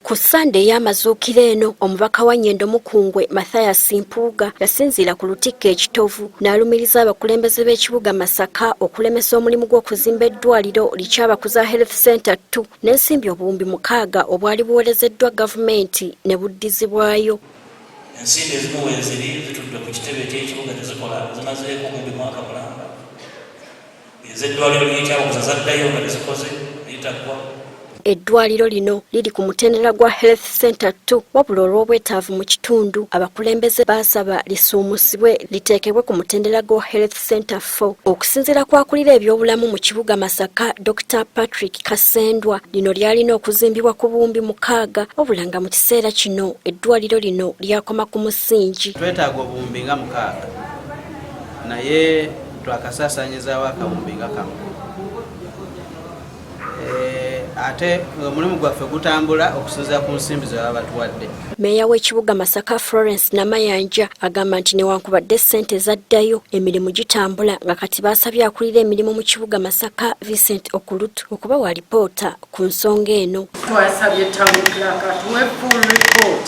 Ku Sunday y'amazuukiro eno omubaka wa Nnyendo Mukungwe Mathias Mpuuga yasinziira ku lutikko ekitovu n'alumiriza abakulembeze b'ekibuga Masaka okulemesa omulimu gw'okuzimba eddwaliro Kyabakuza Health Centre II n'ensimbi obuwumbi 600 obwali buweerezeddwa gavumenti ne buddizibwayo. Ensimbi ezimu weeziri zitudde ku kitebe ky'ekibuga tezikola zimazeeko obuwumbi mwaka mulamba. Ez'eddwaliro ly'Ekyabakuza zaddayo nga tezikoze litaggwa. Eddwaliro lino liri ku mutendera gwa Health Centre II wabula olw'obwetaavu mu kitundu abakulembeze baasaba lisuumusibwe liteekebwe ku mutendera gwa Health Centre IV. Okusinziira ku akulira ebyobulamu mu kibuga Masaka Dr. Patrick Kasendwa, lino lyalina okuzimbibwa ku buwumbi 600 wabula nga mu kiseera kino eddwaliro lino lyakoma ku musingi. Twetaaga obuwumbi nga 600 naye twakasaasaanyizaawo akawumbi nga kamu. Ate omulimu gwaffe gutambula okusinziira ku nsimbi ze baba batuwadde. Meeya w'ekibuga Masaka Florence Namayanja agamba nti newankubadde ssente zaddayo emirimu gitambula nga kati baasabye akulira emirimu mu kibuga Masaka okubawa alipoota ku nsonga eno. Twasabye town clerk atuwe full report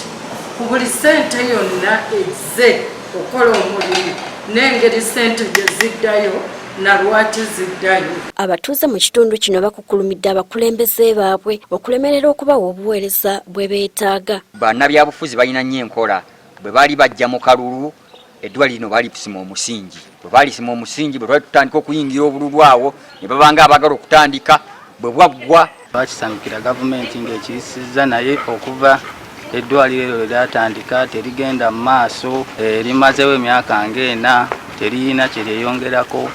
ku buli ssente yonna ezze okola omulimu n'engeri ssente gye ziddayo na lwaki ziddayo. Abatuuze mu kitundu kino bakukulumidde abakulembeze baabwe okulemerera okubawa obuweereza bwe beetaaga. Bannabyabufuzi balina nnyo enkola. Bwe baali bajja mu kalulu eddwaliro lino baali kusima omusingi. Bwe baali sima omusingi bwe twali tutandika okuyingira obululu awo ne babanga abagala okutandika bwe bwaggwa. Bakisanyukira gavumenti ng'ekirisizza naye okuva eddwaliro lyatandika terigenda mu maaso, limazeewo emyaka ng'ena teriyina kye lyeyongerako.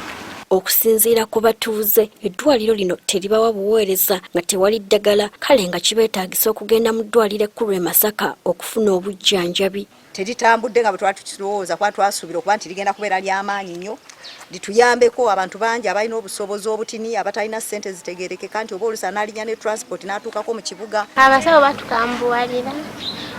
Okusinziira ku batuuze eddwaliro lino teribawa buweereza nga tewali ddagala, kale nga kibeetaagisa okugenda mu ddwaliro ekkulu e Masaka okufuna obujjanjabi. Teritambudde nga bwe twali tukirowooza kuba twasuubira okuba nti ligenda kubeera ly'amaanyi nnyo lituyambeko abantu bangi abalina obusobozi obutini abatalina ssente zitegeerekeka nti oba oluusi n'alinya ne transport n'atuukako mu kibuga. Abasawo batukambuwalira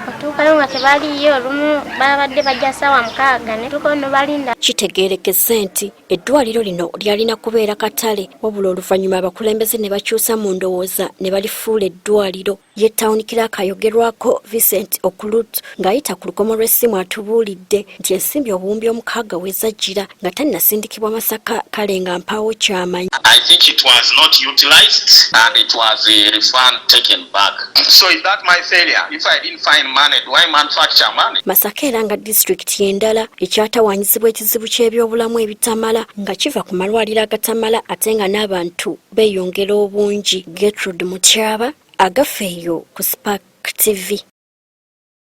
otuukayo nga tebaliyo olumu babadde bajja ssaawa 6 ne tukono balinda. Kitegeerekese nti eddwaliro lino lyalina kubeera katale wabula oluvannyuma abakulembeze ne bakyusa mu ndowooza ne balifuula eddwaliro. Ye town clerk ayogerwako Vincent Okulut ng'ayita ku lukomo lw'essimu atubuulidde nti ensimbi obuwumbi 600 wezajjira nga tannasindikibwa Masaka kale nga mpaawo ky'amanyi. I think it was not utilized and it was a refund taken back. So is that my failure? If I didn't find money, do I manufacture money? Masaka era nga district y'endala ekyatawaanyizibwa ekizibu ky'ebyobulamu ebitamala nga kiva ku malwaliro agatamala ate nga n'abantu beeyongera obungi. Gertrude Mutyaba, agafeeyo ku Spark TV.